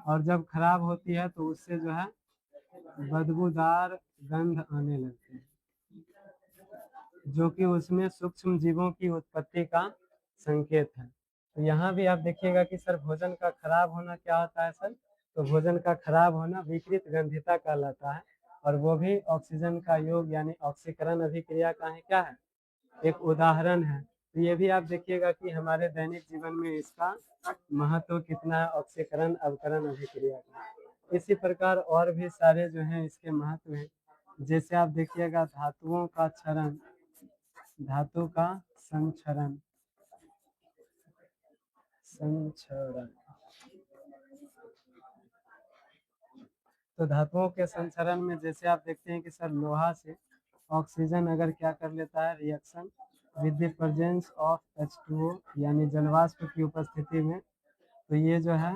और जब खराब होती है तो उससे जो है बदबूदार गंध आने लगते हैं, जो कि उसमें सूक्ष्म जीवों की उत्पत्ति का संकेत है। तो यहाँ भी आप देखिएगा कि सर भोजन का खराब होना क्या होता है सर, तो भोजन का खराब होना विकृत गंधिता कहलाता है, और वो भी ऑक्सीजन का योग यानी ऑक्सीकरण अभिक्रिया का है, क्या है, एक उदाहरण है। तो ये भी आप देखिएगा कि हमारे दैनिक जीवन में इसका महत्व कितना है, ऑक्सीकरण अवकरण अभिक्रिया का। इसी प्रकार और भी सारे जो हैं इसके महत्व हैं, जैसे आप देखिएगा धातुओं का क्षरण, धातु का संक्षरण, संक्षरण। तो धातुओं के संचरण में जैसे आप देखते हैं कि सर लोहा से ऑक्सीजन अगर क्या कर लेता है, reaction with the presence of H2O यानी जलवाष्प की उपस्थिति में, तो ये जो है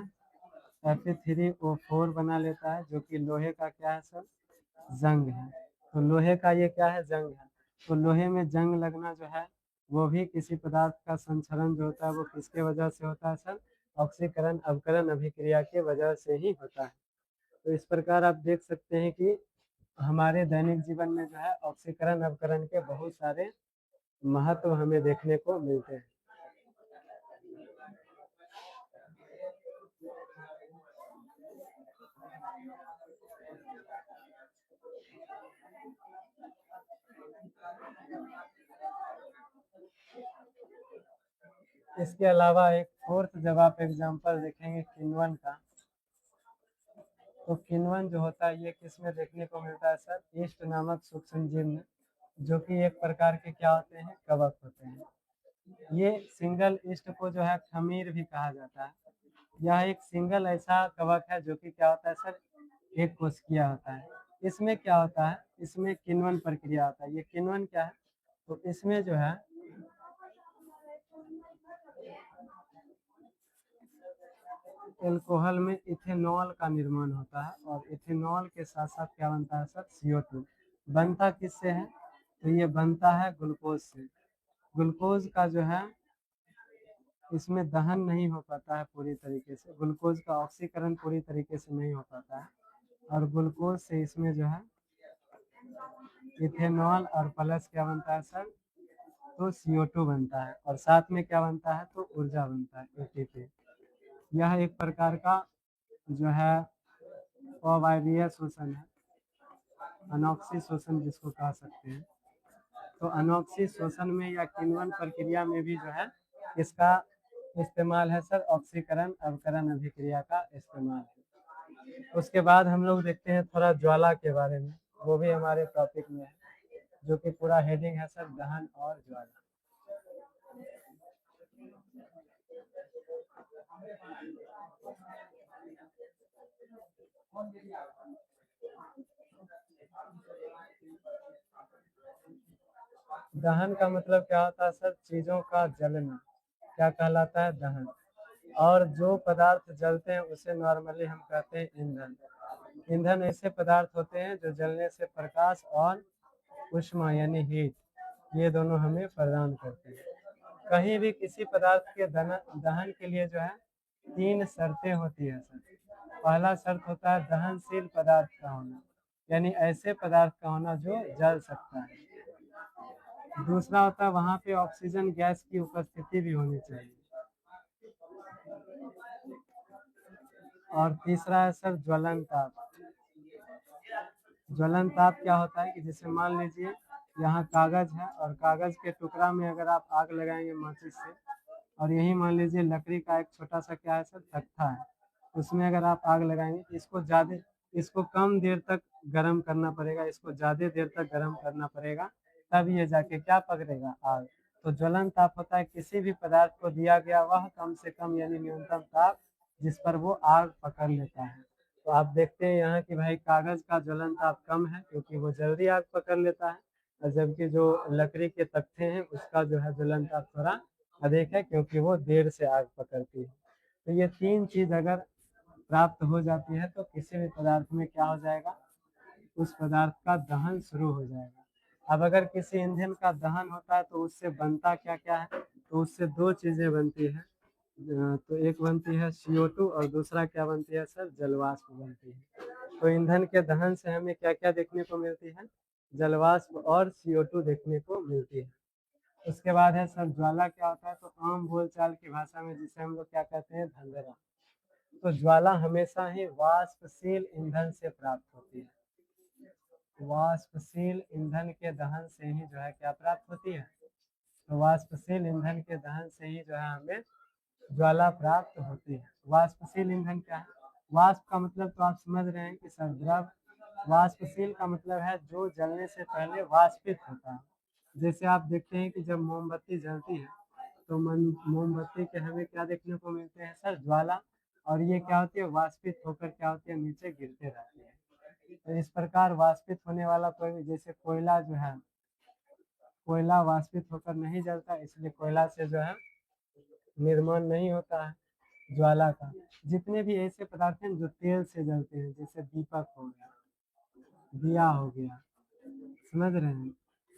Fe3O4 बना लेता है, जो कि लोहे का क्या है सर, जंग है। तो लोहे का ये क्या है, जंग है। तो लोहे में जंग लगना जो है वो भी किसी पदार्थ का संचरण जो होता है वो किसके वजह से होता है सर, ऑक्सीकरण अवकरण अभिक्रिया के वजह से ही होता है। तो इस प्रकार आप देख सकते हैं कि हमारे दैनिक जीवन में जो है ऑक्सीकरण अवकरण के बहुत सारे महत्व हमें देखने को मिलते हैं। इसके अलावा एक फोर्थ जब आप एग्जांपल देखेंगे किण्वन का, तो किण्वन जो होता है ये किस में देखने को मिलता है सर, ईस्ट नामक सूक्ष्म जीव में, जो कि एक प्रकार के क्या होते हैं, कवक होते हैं। ये सिंगल ईस्ट को जो है खमीर भी कहा जाता है। यह एक सिंगल ऐसा कवक है जो कि क्या होता है सर, एक कोशिकीय होता है। इसमें क्या होता है, इसमें किण्वन प्रक्रिया होता है। ये किण्वन क्या है, तो इसमें जो है एल्कोहल में इथेनॉल का निर्माण होता है, और इथेनॉल के साथ साथ क्या बनता है सर, CO2 बनता किससे है, तो ये बनता है ग्लूकोज से। ग्लूकोज का जो है इसमें दहन नहीं हो पाता है पूरी तरीके से, ग्लूकोज का ऑक्सीकरण पूरी तरीके से नहीं हो पाता है, और ग्लूकोज से इसमें जो है इथेनॉल और प्लस क्या बनता है सर, तो CO2 बनता है, और साथ में क्या बनता है, तो ऊर्जा बनता है ATP। यह एक प्रकार का जो है अवायवीय शोषण है, अनॉक्सी शोषण जिसको कह सकते हैं। तो अनॉक्सी शोषण में या किण्वन प्रक्रिया में भी जो है इसका इस्तेमाल है सर, ऑक्सीकरण अवकरण अभिक्रिया का इस्तेमाल है। उसके बाद हम लोग देखते हैं थोड़ा ज्वाला के बारे में, वो भी हमारे टॉपिक में है, जो कि पूरा हेडिंग है सर, दहन और ज्वाला। दहन का मतलब क्या होता है सर, चीजों का जलना, क्या कहलाता है, दहन। और जो पदार्थ जलते हैं उसे नॉर्मली हम कहते हैं ईंधन। ईंधन ऐसे पदार्थ होते हैं जो जलने से प्रकाश और ऊष्मा यानी हीट, ये दोनों हमें प्रदान करते हैं। कहीं भी किसी पदार्थ के दहन के लिए जो है तीन शर्तें होती है सर। पहला शर्त होता है दहनशील पदार्थ का होना, यानी ऐसे पदार्थ का होना जो जल सकता है। दूसरा होता है वहां पे ऑक्सीजन गैस की उपस्थिति भी होनी चाहिए। और तीसरा है सर ज्वलन ताप। ज्वलन ताप क्या होता है कि जैसे मान लीजिए यहाँ कागज है और कागज के टुकड़ा में अगर आप आग लगाएंगे माचिस से, और यही मान लीजिए लकड़ी का एक छोटा सा क्या है सर तख्ता है, उसमें अगर आप आग लगाएंगे इसको कम देर तक गर्म करना पड़ेगा, इसको ज़्यादा देर तक गर्म करना पड़ेगा, तब ये जाके क्या पकड़ेगा आग। तो ज्वलन ताप होता है किसी भी पदार्थ को दिया गया वह कम से कम यानी न्यूनतम ताप जिस पर वो आग पकड़ लेता है। तो आप देखते हैं यहाँ कि भाई कागज का ज्वलन ताप कम है क्योंकि वो जल्दी आग पकड़ लेता है, और जबकि जो लकड़ी के तख्ते हैं उसका जो है ज्वलन ताप थोड़ा अधिक है क्योंकि वो देर से आग पकड़ती है। तो ये तीन चीज अगर प्राप्त हो जाती है तो किसी भी पदार्थ में क्या हो जाएगा, उस पदार्थ का दहन शुरू हो जाएगा। अब अगर किसी ईंधन का दहन होता है तो उससे बनता क्या क्या है, तो उससे दो चीजें बनती है। तो एक बनती है CO2 और दूसरा क्या बनती है सर, जलवाष्प बनती है। तो ईंधन के दहन से हमें क्या क्या देखने को मिलती है, जलवाष्प और CO2 देखने को मिलती है। उसके बाद है सर ज्वाला क्या होता है, तो आम बोलचाल की भाषा में जिसे हम लोग क्या कहते हैं, धंधरा। तो ज्वाला हमेशा ही वाष्पशील ईंधन से प्राप्त होती है। वाष्पशील ईंधन के दहन से ही जो है क्या प्राप्त होती है, तो वाष्पशील ईंधन के दहन से ही जो है हमें ज्वाला प्राप्त होती है। वाष्पशील ईंधन क्या है, वाष्प का मतलब तो आप समझ रहे हैं कि सर द्रव, वाष्पशील का मतलब है जो जलने से पहले वाष्पित होता है। जैसे आप देखते हैं कि जब मोमबत्ती जलती है तो मोमबत्ती के हमें क्या देखने को मिलते हैं सर, ज्वाला, और ये क्या होती है वाष्पित होकर क्या होती है नीचे गिरते रहती है। तो इस प्रकार वाष्पित होने वाला कोई भी, जैसे कोयला जो है, कोयला वाष्पित होकर नहीं जलता, इसलिए कोयला से जो है निर्माण नहीं होता है ज्वाला का। जितने भी ऐसे पदार्थ हैं जो तेल से जलते हैं, जैसे दीपक हो गया, दिया हो गया, समझ रहे हैं,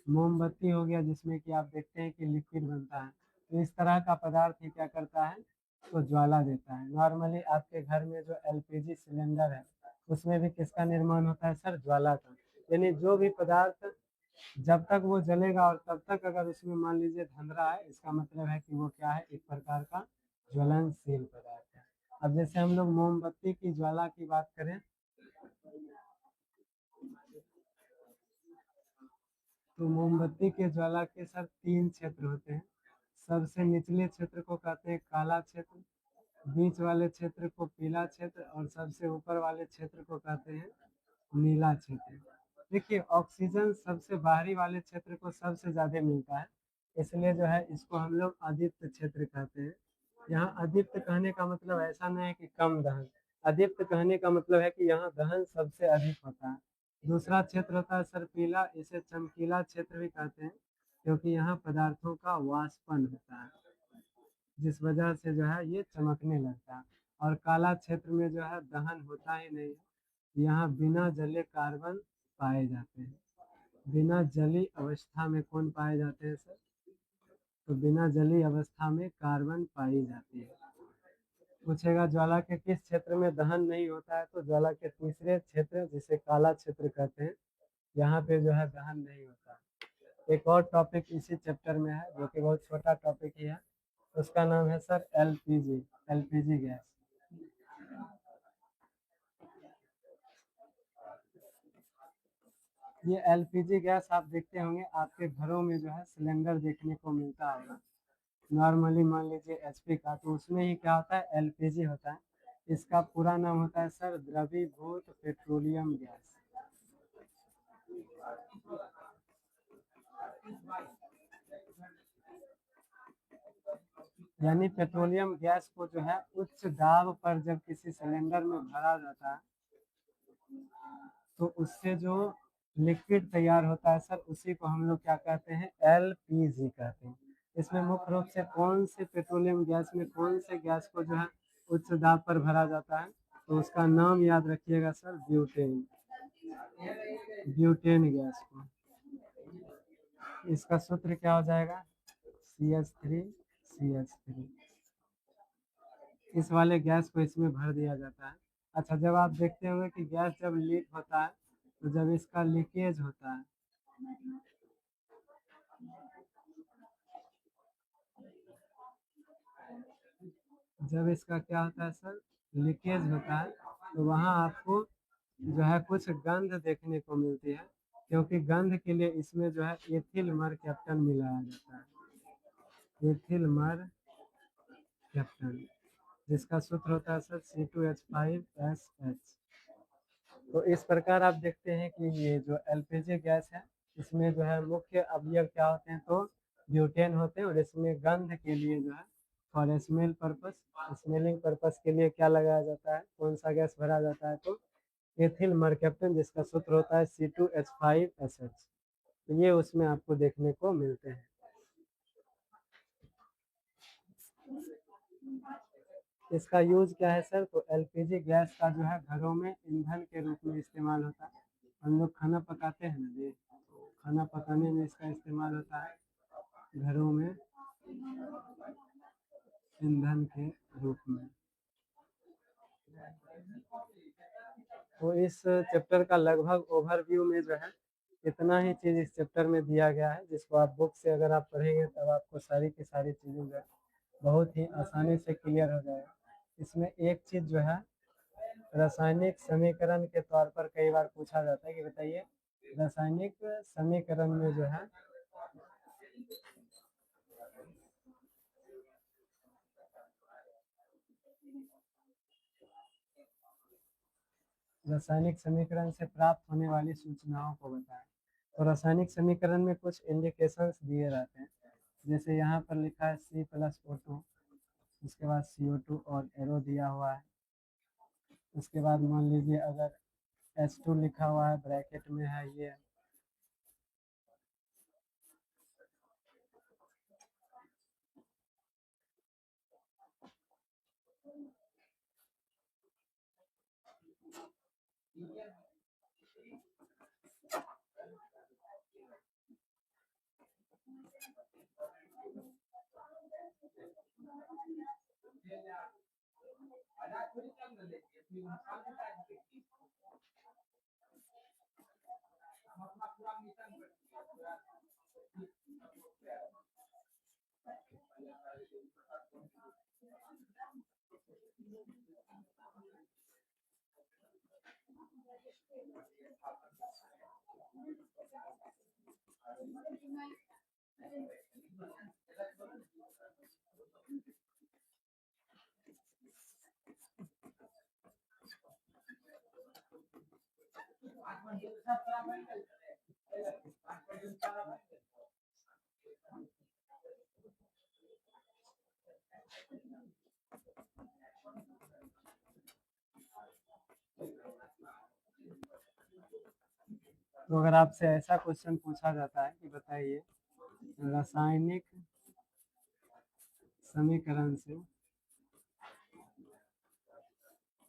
मोमबत्ती हो गया जिसमें कि आप देखते हैं कि लिक्विड बनता है, तो इस तरह का पदार्थ ही क्या करता है, तो ज्वाला देता है। नॉर्मली आपके घर में जो LPG सिलेंडर है उसमें भी किसका निर्माण होता है सर, ज्वाला का। यानी जो भी पदार्थ जब तक वो जलेगा और तब तक अगर उसमें मान लीजिए धंधरा है, इसका मतलब है कि वो क्या है, एक प्रकार का ज्वलनशील पदार्थ है। अब जैसे हम लोग मोमबत्ती की ज्वाला की बात करें, तो मोमबत्ती के ज्वाला के सर तीन क्षेत्र होते हैं। सबसे निचले क्षेत्र को कहते हैं काला क्षेत्र, बीच वाले क्षेत्र को पीला क्षेत्र, और सबसे ऊपर वाले क्षेत्र को कहते हैं नीला क्षेत्र। देखिए ऑक्सीजन सबसे बाहरी वाले क्षेत्र को सबसे ज्यादा मिलता है, इसलिए जो है इसको हम लोग अदीप्त क्षेत्र कहते हैं। यहाँ अदीप्त कहने का मतलब ऐसा नहीं है कि कम दहन, अदीप्त कहने का मतलब है कि यहाँ दहन सबसे अधिक होता है। दूसरा क्षेत्र होता है सर पीला, इसे चमकीला क्षेत्र भी कहते हैं क्योंकि यहाँ पदार्थों का वाष्पन होता है, जिस वजह से जो है ये चमकने लगता है। और काला क्षेत्र में जो है दहन होता ही नहीं है, यहाँ बिना जले कार्बन पाए जाते हैं। बिना जली अवस्था में कौन पाए जाते हैं सर, तो बिना जली अवस्था में कार्बन पाई जाती है। पूछेगा ज्वाला के किस क्षेत्र में दहन नहीं होता है, तो ज्वाला के तीसरे क्षेत्र जिसे काला क्षेत्र कहते हैं, यहाँ पे जो है दहन नहीं होता। एक और टॉपिक इसी चैप्टर में है जो कि बहुत छोटा टॉपिक ही है, उसका नाम है सर एलपीजी गैस। ये एलपीजी गैस आप देखते होंगे आपके घरों में जो है सिलेंडर देखने को मिलता है नॉर्मली, मान लीजिए HP का, तो उसमें ही क्या होता है, एलपीजी होता है। इसका पूरा नाम होता है सर द्रवीभूत पेट्रोलियम गैस। यानी पेट्रोलियम गैस को जो है उच्च दाब पर जब किसी सिलेंडर में भरा जाता है तो उससे जो लिक्विड तैयार होता है सर उसी को हम लोग क्या कहते हैं, LPG कहते हैं। इसमें मुख्य रूप से कौन से पेट्रोलियम गैस में कौन से गैस को जो है उच्च दाब पर भरा जाता है, तो उसका नाम याद रखिएगा सर, ब्यूटेन। ब्यूटेन गैस को, इसका सूत्र क्या हो जाएगा, CH3CH3। इस वाले गैस को इसमें भर दिया जाता है। अच्छा, जब आप देखते होंगे कि गैस जब लीक होता है तो जब इसका लीकेज होता है, जब इसका क्या होता है सर, लीकेज होता है, तो वहाँ आपको जो है कुछ गंध देखने को मिलती है, क्योंकि गंध के लिए इसमें जो है एथिल मर कैप्टन मिलाया जाता है। एथिल मर कैप्टन, जिसका सूत्र होता है सर C2H5SH। तो इस प्रकार आप देखते हैं कि ये जो एलपीजी गैस है, इसमें जो है मुख्य अवयव क्या होते हैं, तो ब्यूटेन होते हैं, और इसमें गंध के लिए जो है for smell purpose, smelling purpose के लिए क्या लगाया जाता है, कौन सा गैस भरा जाता है, तो एथिल मरकैप्टन, जिसका सूत्र होता है C2H5SH। तो ये उसमें आपको देखने को मिलते हैं। इसका यूज क्या है सर, तो एलपीजी गैस का जो है घरों में ईंधन के रूप में इस्तेमाल होता है। हम लोग खाना पकाते हैं ना जी, तो खाना पकाने में इसका इस्तेमाल होता है घरों में ईंधन के रूप में। तो इस चैप्टर का लगभग ओवरव्यू में जो है इतना ही चीज़ इस चैप्टर में दिया गया है, जिसको आप बुक से अगर आप पढ़ेंगे तब आपको सारी की सारी चीज़ें जो है बहुत ही आसानी से क्लियर हो जाएगा। इसमें एक चीज़ जो है रासायनिक समीकरण के तौर पर कई बार पूछा जाता है कि बताइए रासायनिक समीकरण में जो है रासायनिक समीकरण से प्राप्त होने वाली सूचनाओं को बताएं। तो रासायनिक समीकरण में कुछ इंडिकेशंस दिए रहते हैं, जैसे यहाँ पर लिखा है C+O2, उसके बाद CO2 और एरो दिया हुआ है। उसके बाद मान लीजिए अगर H2 लिखा हुआ है ब्रैकेट में है ये, तो अगर आपसे ऐसा क्वेश्चन पूछा जाता है कि बताइए रासायनिक समीकरण से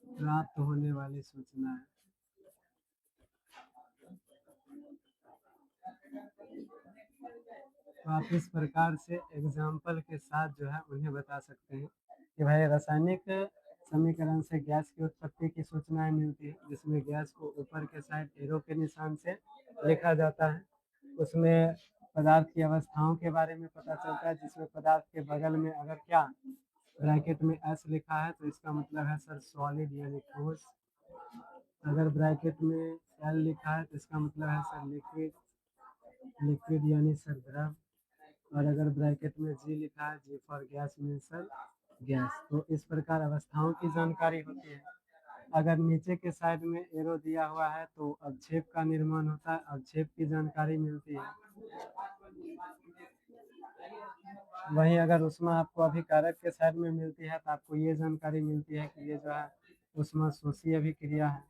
प्राप्त होने वाली सूचनाएं, तो आप इस प्रकार से एग्जाम्पल के साथ जो है उन्हें बता सकते हैं कि भाई रासायनिक समीकरण से गैस की उत्पत्ति की सूचनाएं मिलती है, जिसमें गैस को ऊपर के साइड एरो के निशान से लिखा जाता है। उसमें पदार्थ की अवस्थाओं के बारे में पता चलता है, जिसमें पदार्थ के बगल में अगर क्या ब्रैकेट में S लिखा है तो इसका मतलब है सर सॉलिड यानी ठोस। अगर ब्रैकेट में L लिखा है तो इसका मतलब है सर लिक्विड, लिक्विड यानी सर द्रव। और अगर ब्रैकेट में G लिखा है, G for gas mean sir gas. तो इस प्रकार अवस्थाओं की जानकारी होती है। अगर नीचे के साइड में एरो दिया हुआ है तो अवक्षेप का निर्माण होता है, अवक्षेप की जानकारी मिलती है। वहीं अगर उष्मा आपको अभिकारक के साइड में मिलती है तो आपको ये जानकारी मिलती है कि ये जो है उष्मा शोषी अभिक्रिया है।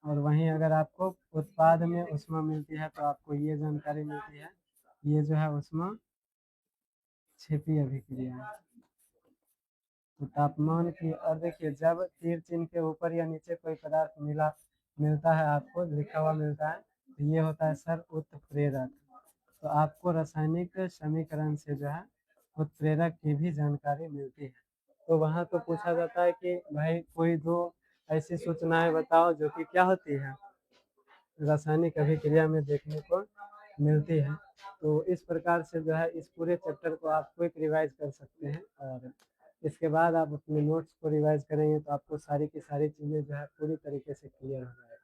और वहीं अगर आपको उत्पाद में उष्मा मिलती है तो आपको ये जानकारी मिलती है, ये जो है उष्मा क्षेपी अभिक्रिया है। तो तापमान की, और देखिए जब तीर चिन्ह के ऊपर या नीचे कोई पदार्थ मिलता है, आपको लिखा हुआ मिलता है, तो ये होता है सर उत्प्रेरक। तो आपको रासायनिक समीकरण से जो है उत्प्रेरक की भी जानकारी मिलती है। तो वहाँ तो पूछा जाता है कि भाई कोई दो ऐसी सूचनाएं बताओ जो कि क्या होती है, रासायनिक अभिक्रिया में देखने को मिलती है। तो इस प्रकार से जो है इस पूरे चैप्टर को आप क्विक रिवाइज कर सकते हैं, और इसके बाद आप अपने नोट्स को रिवाइज करेंगे तो आपको सारी की सारी चीज़ें जो है पूरी तरीके से क्लियर हो जाएगा।